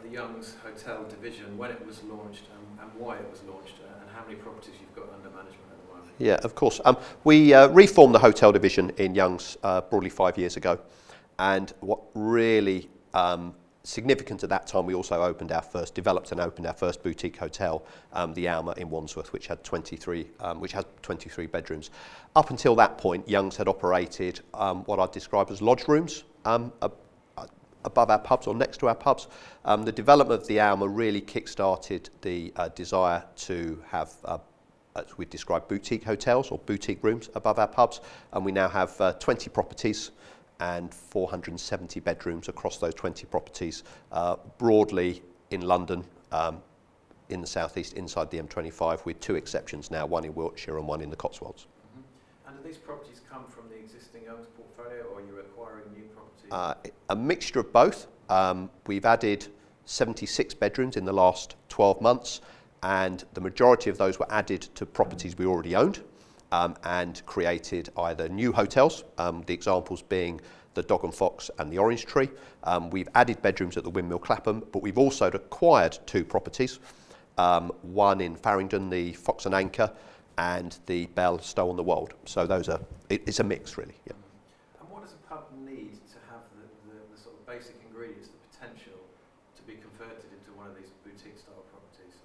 the Young's Hotel division, when it was launched and why it was launched, and how many properties you've got under management at the moment? Yeah, of course. We reformed the hotel division in Young's broadly 5 years ago, and what really significant at that time, we also developed and opened our first boutique hotel, the Alma in Wandsworth, which had 23 bedrooms. Up until that point, Young's had operated what I'd describe as lodge rooms above our pubs or next to our pubs. The development of the Alma really kick-started the desire to have, as we describe, boutique hotels or boutique rooms above our pubs, and we now have 20 properties and 470 bedrooms across those 20 properties, broadly in London, in the southeast, inside the M25, with 2 exceptions now, one in Wiltshire and one in the Cotswolds. Mm-hmm. And do these properties come from the existing Young's portfolio, or are you acquiring new properties? A mixture of both. We've added 76 bedrooms in the last 12 months, and the majority of those were added to properties we already owned. And created either new hotels, the examples being the Dog and Fox and the Orange Tree. We've added bedrooms at the Windmill Clapham, but we've also acquired 2 properties, one in Farringdon, the Fox and Anchor, and the Bell Stow on the Wold. So it's a mix, really. Yeah. And what does a pub need to have the sort of basic ingredients, the potential to be converted into one of these boutique-style properties?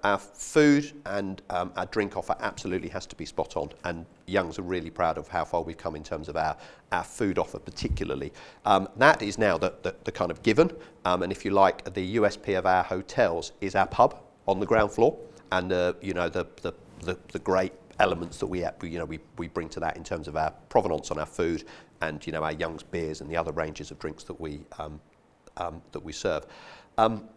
Our food and our drink offer absolutely has to be spot on, and Young's are really proud of how far we've come in terms of our food offer particularly. That is now the kind of given, and if you like, the USP of our hotels is our pub on the ground floor, and the great elements that we bring to that in terms of our provenance on our food, and our Young's beers and the other ranges of drinks that we serve.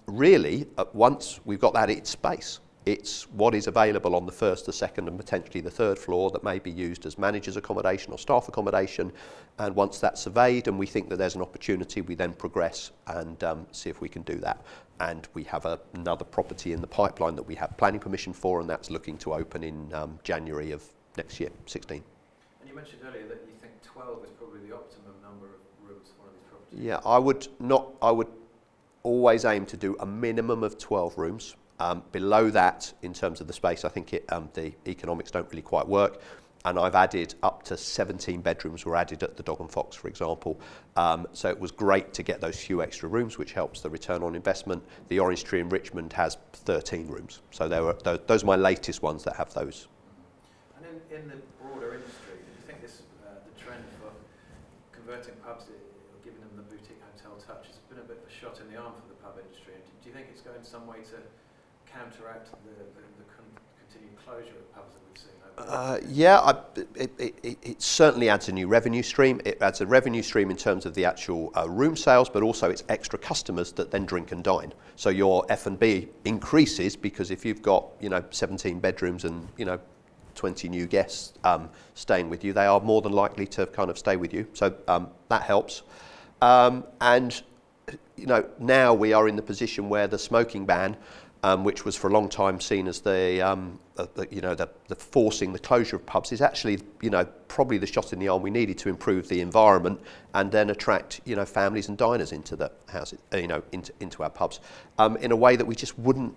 Really, once we've got that, it's space. It's what is available on the first, the second, and potentially the third floor that may be used as managers' accommodation or staff accommodation. And once that's surveyed and we think that there's an opportunity, we then progress and see if we can do that. And we have another property in the pipeline that we have planning permission for, and that's looking to open in January of next year, 16. And you mentioned earlier that you think 12 is probably the optimum number of rooms for one of these properties. Yeah, I would always aim to do a minimum of 12 rooms. Below that, in terms of the space, I think the economics don't really quite work. And I've added up to 17 bedrooms were added at the Dog and Fox, for example. So it was great to get those few extra rooms, which helps the return on investment. The Orange Tree in Richmond has 13 rooms. So those are my latest ones that have those. And in the broader industry, do you think the trend for converting pubs, giving them the boutique hotel touch, has been a bit of a shot in the arm for the pub industry? And do you think it's going some way to counteract the continued closure of pubs that we've seen over it certainly adds a new revenue stream. It adds a revenue stream in terms of the actual room sales, but also it's extra customers that then drink and dine. So your F&B increases because if you've got 17 bedrooms and 20 new guests staying with you, they are more than likely to kind of stay with you. So that helps. And now we are in the position where the smoking ban, which was for a long time seen as the forcing the closure of pubs, is actually probably the shot in the arm we needed to improve the environment and then attract families and diners into the houses, into our pubs, in a way that we just wouldn't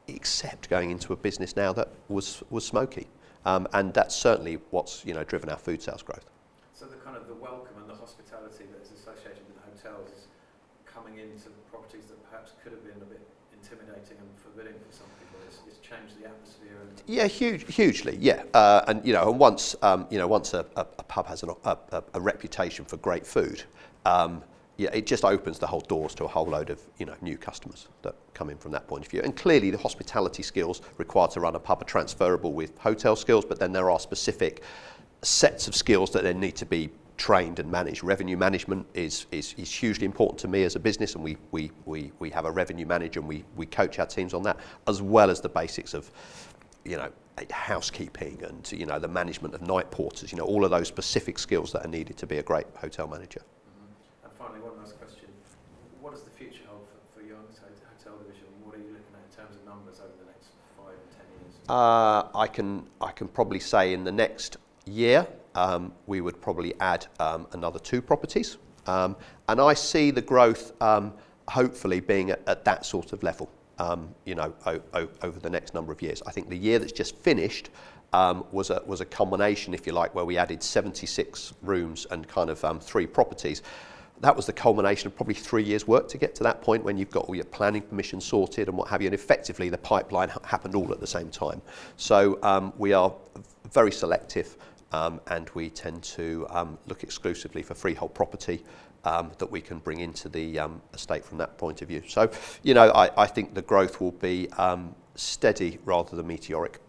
accept going into a business now that was smoky, and that's certainly what's driven our food sales growth. So the welcome and the hospitality that is associated with the hotels is coming into properties that perhaps could have been a bit intimidating and forbidding for some people. It's changed the atmosphere. Yeah, hugely. Yeah, and once a pub has a reputation for great food, it just opens the whole doors to a whole load of new customers that come in from that point of view. And clearly, the hospitality skills required to run a pub are transferable with hotel skills, but then there are specific sets of skills that then need to be trained and managed. Revenue management is hugely important to me as a business, and we have a revenue manager and we coach our teams on that, as well as the basics of housekeeping and the management of night porters, all of those specific skills that are needed to be a great hotel manager. Mm-hmm. And finally, one last question: what does the future hold for Young's hotel division? What are you looking at in terms of numbers over the next 5 and 10 years? I can probably say in the next year we would probably add another 2 properties, and I see the growth hopefully being at that sort of level, over the next number of years. I think the year that's just finished was a culmination, if you like, where we added 76 rooms and kind of 3 properties. That was the culmination of probably 3 years' work to get to that point when you've got all your planning permission sorted and what have you, and effectively the pipeline happened all at the same time. So we are very selective, and we tend to look exclusively for freehold property that we can bring into the estate from that point of view. So, I think the growth will be steady rather than meteoric.